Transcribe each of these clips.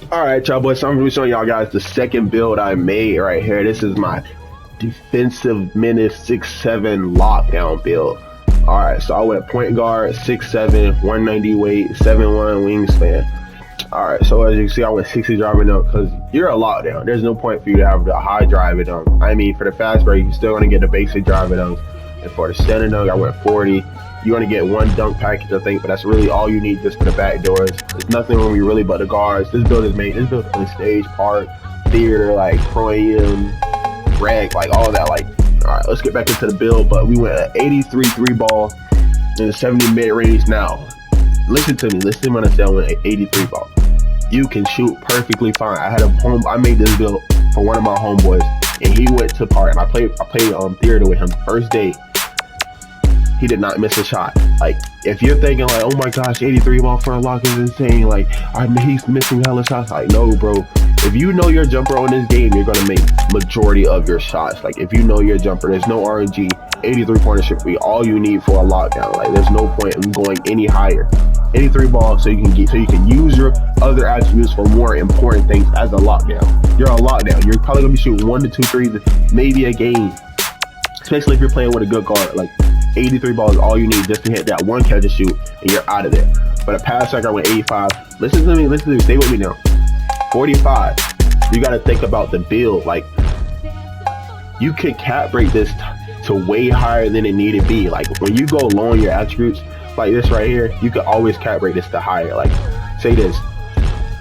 Alright, y'all boys, so I'm gonna be showing y'all guys the second build I made right here. This is my defensive menace 6'7" lockdown build. Alright, so I went point guard, 6'7", 190 weight, 7'1" wingspan. Alright, so as you can see, I went 60 driving dunk because you're a lockdown. There's no point for you to have the high driving dunk. I mean, for the fast break, you're still gonna get the basic driving dunk. And for the standing dunk, I went 40. You're gonna get one dunk package, I think, but that's really all you need just for the back doors. There's nothing wrong with really but the guards. This build is for the stage, park, theater, like pro-am, rec, like all that. Like, all right, let's get back into the build. But we went at 83 3 ball and 70 mid range. Now, listen to me. Listen when I say I went at 83 ball. You can shoot perfectly fine. I made this build for one of my homeboys, and he went to park, and I played theater with him first day. He did not miss a shot. Like, if you're thinking like, oh my gosh, 83 ball for a lock is insane, like, he's missing hella shots. Like, no, bro. If you know your jumper on this game, you're gonna make majority of your shots. Like, if you know your jumper, there's no RNG. 83 pointer should be all you need for a lockdown. Like, there's no point in going any higher. 83 ball, so you can use your other attributes for more important things as a lockdown. You're a lockdown. You're probably gonna be shooting 1 to 2 threes, maybe a game. Especially if you're playing with a good guard. Like, 83 ball is all you need just to hit that one catch and shoot, and you're out of there. But a pass record went 85. Listen to me, stay with me now. 45. You got to think about the build. Like, you could cap break this to way higher than it need to be. Like, when you go low on your attributes, like this right here, you could always cap break this to higher. Like, say this.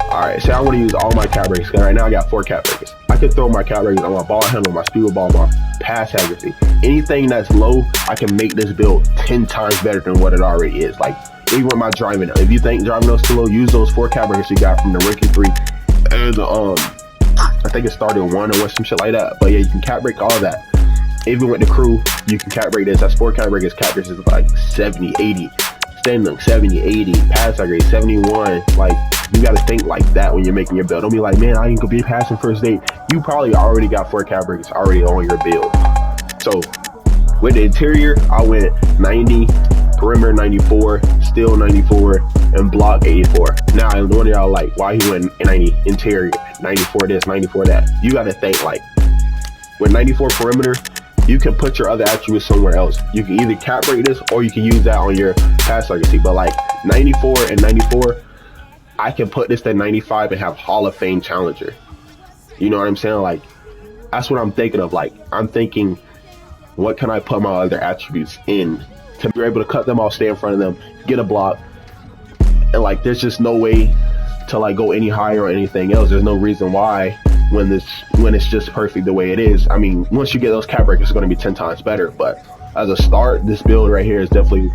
Alright, say I want to use all my cap breaks. Right now I got 4 cap breakers. I could throw my cap breakers on my ball handle, my speed ball, my pass accuracy. Anything that's low, I can make this build 10 times better than what it already is. Like, even with my driving, if you think driving those too low, use those 4 cap breakers you got from the rookie 3 and I think it started 1 or some shit like that. But yeah, you can cap break all that. Even with the crew, you can cap break this. That's 4 cap breakers. Cap breakers is like 70, 80. Standing 70, 80. Pass accuracy 71. Like, you got to think like that when you're making your build. Don't be like, man, I ain't gonna be passing first date. You probably already got 4 cap breakers already on your build. So with the interior, I went 90, perimeter 94, steel 94, and block 84. Now, one of y'all like, why he went 90 interior, 94 this, 94 that? You got to think like, with 94 perimeter, you can put your other attributes somewhere else. You can either cap break this or you can use that on your pass accuracy. But like 94 and 94, I can put this at 95 and have Hall of Fame challenger. You know what I'm saying? Like, that's what I'm thinking of. Like, I'm thinking, what can I put my other attributes in to be able to cut them off, stay in front of them, get a block, and like, there's just no way to like go any higher or anything else. There's no reason why when it's just perfect the way it is. I mean, once you get those cap breakers, it's going to be 10 times better. But as a start, this build right here is definitely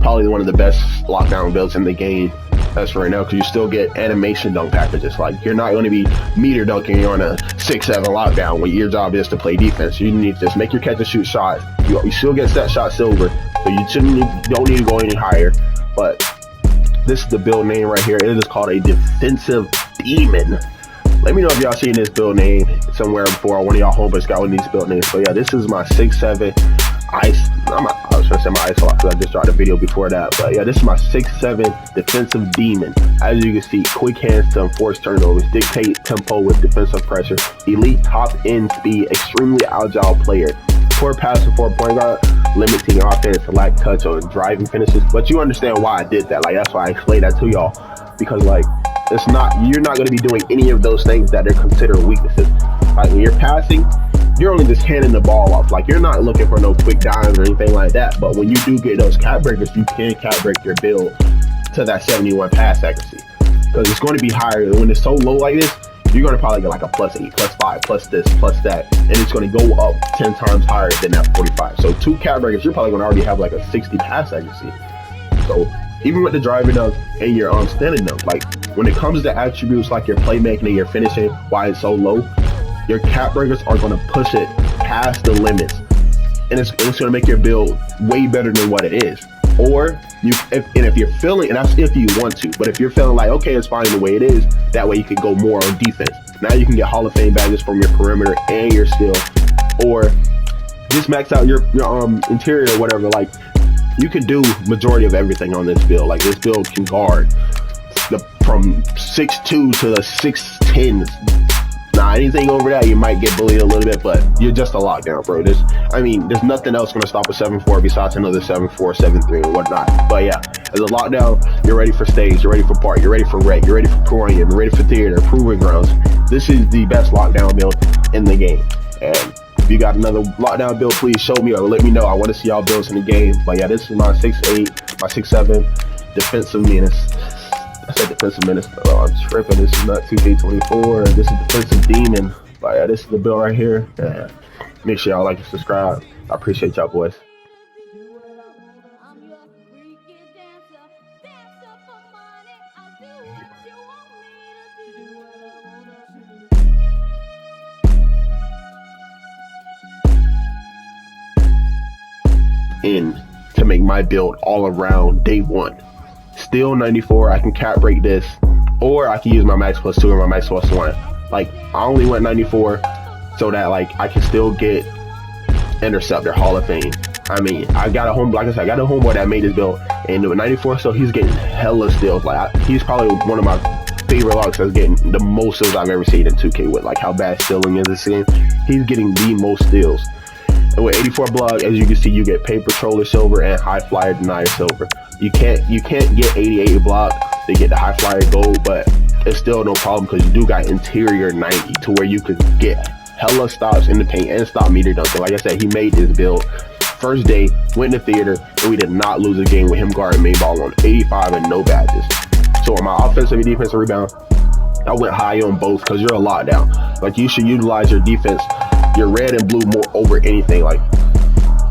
probably one of the best lockdown builds in the game. That's right now, because you still get animation dunk packages. Like, you're not going to be meter dunking on a 6'7" lockdown when your job is to play defense. You need to just make your catch and shoot shots. You still get set shot silver, so you don't need to go any higher. But this is the build name right here. It is called a defensive demon. Let me know if y'all seen this build name somewhere before, or one of y'all homeboys got one of these build names. So yeah, this is my 6'7" ice. I was trying to say my ice lock because I just dropped a video before that. But yeah, this is my 6'7" defensive demon. As you can see, quick hands to enforce turnovers, dictate tempo with defensive pressure, elite top end speed, extremely agile player, poor passing for a point guard, limiting offense to lack touch on driving finishes. But you understand why I did that. Like, that's why I explained that to y'all, because like, you're not going to be doing any of those things that are considered weaknesses. Like, when you're passing, you're only just handing the ball off. Like, you're not looking for no quick dimes or anything like that. But when you do get those cap breakers, you can cap break your build to that 71 pass accuracy, because it's going to be higher. When it's so low like this, you're going to probably get like a +8, +5, plus this, plus that, and it's going to go up 10 times higher than that 45. So 2 cap breakers, you're probably going to already have like a 60 pass accuracy. So even with the driving dunk and your standing dunk, like, when it comes to attributes like your playmaking and your finishing, why it's so low, your cap breakers are going to push it past the limits, and it's going to make your build way better than what it is. Or if you're feeling, and that's if you want to, but if you're feeling like, okay, it's fine the way it is, that way you can go more on defense. Now you can get Hall of Fame badges from your perimeter and your steal, or just max out your interior or whatever. Like, you can do majority of everything on this build. Like, this build can guard the from 6'2 to the 6'10. Nah, anything over that, you might get bullied a little bit, but you're just a lockdown, bro. There's nothing else gonna stop a 7'4" besides another 7'4", 7'3", and whatnot. But yeah, as a lockdown, you're ready for stage, you're ready for park, you're ready for rec, you're ready for pouring, you're ready for theater, proving grounds. This is the best lockdown build in the game. And if you got another lockdown build, please show me or let me know. I want to see y'all builds in the game. But yeah, this is my 6'8", my 6'7" defensive menace. I said defensive menace. Oh, I'm tripping. This is not 2K24. This is defensive demon. But yeah, this is the build right here. Yeah. Make sure y'all like and subscribe. I appreciate y'all, boys. In to make my build all around day one. Still 94, I can cap break this, or I can use my max +2 or my max +1. Like, I only went 94 so that like I can still get Interceptor Hall of Fame. I mean, I got a like I said, I got a homeboy that made this build, and with 94, so he's getting hella steals. Like, he's probably one of my favorite locks that's getting the most steals I've ever seen in 2K. With like how bad stealing is this game, he's getting the most steals. And with 84 block, as you can see, you get Paper Patroller Silver and High Flyer Denier Silver. You can't get 88 block to get the High Flyer Gold, but it's still no problem because you do got Interior 90 to where you could get hella stops in the paint and stop meter dunking. Like I said, he made this build. First day, went to theater, and we did not lose a game with him guarding main ball on 85 and no badges. So on my offensive and defensive rebound, I went high on both because you're a lockdown. Like, you should utilize your defense, your red and blue, more over anything. Like,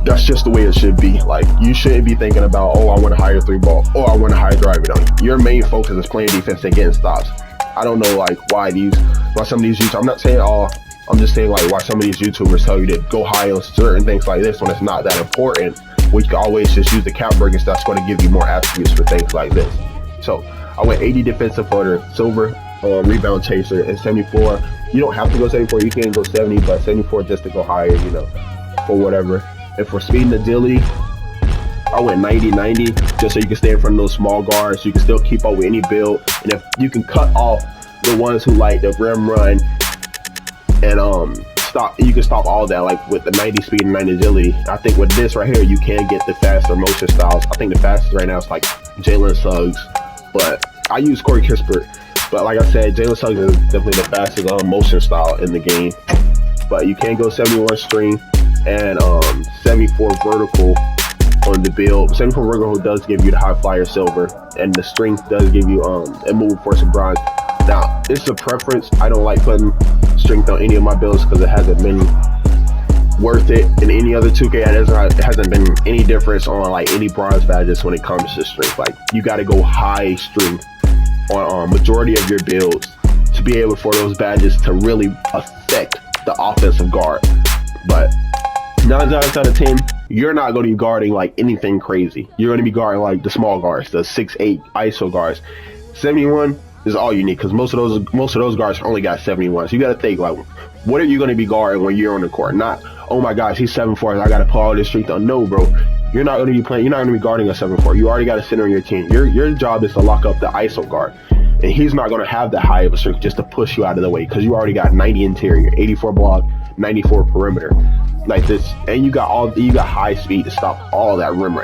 that's just the way it should be. Like, you shouldn't be thinking about, oh, I want a higher 3-ball, or I want a higher drive it on. Your main focus is playing defense and getting stops. I don't know like why some of these YouTubers, I'm not saying all, I'm just saying like why some of these YouTubers tell you to go high on certain things like this when it's not that important. We can always just use the cap break and stuff. That's going to give you more attributes for things like this. So I went 80 defensive footer, silver rebound chaser, and 74. You don't have to go 74, you can go 70, but 74 just to go higher, you know, for whatever. And for speed and agility, I went 90-90 just so you can stay in front of those small guards. You can still keep up with any build, and if you can cut off the ones who like the rim run and stop, you can stop all that. Like with the 90 speed and 90 agility, I think with this right here you can get the faster motion styles. I think the fastest right now is like Jalen Suggs, but I use Corey Kispert. But like I said, Jalen Suggs is definitely the fastest motion style in the game. But you can go 71 string and 74 vertical on the build. 74 vertical does give you the High Flyer Silver, and the strength does give you a move force of bronze. Now, it's a preference. I don't like putting strength on any of my builds because it hasn't been worth it in any other 2K. It hasn't been any difference on like any bronze badges when it comes to strength. Like, you got to go high strength on majority of your builds to be able for those badges to really affect the offensive guard. But 9 times out of 10, you're not going to be guarding like anything crazy. You're going to be guarding like the small guards, the 6'8" ISO guards. 71 is all you need because most of those guards only got 71. So you got to think like, what are you going to be guarding when you're on the court? Not, oh my gosh, he's 7'4", I got to put all this strength on. No, bro. You're not going to be playing. You're not going to be guarding a 7'4". You already got a center on your team. Your job is to lock up the ISO guard, and he's not going to have that high of a strength just to push you out of the way because you already got 90 interior, 84 block, 94 perimeter, like this, and you got high speed to stop all that rim running.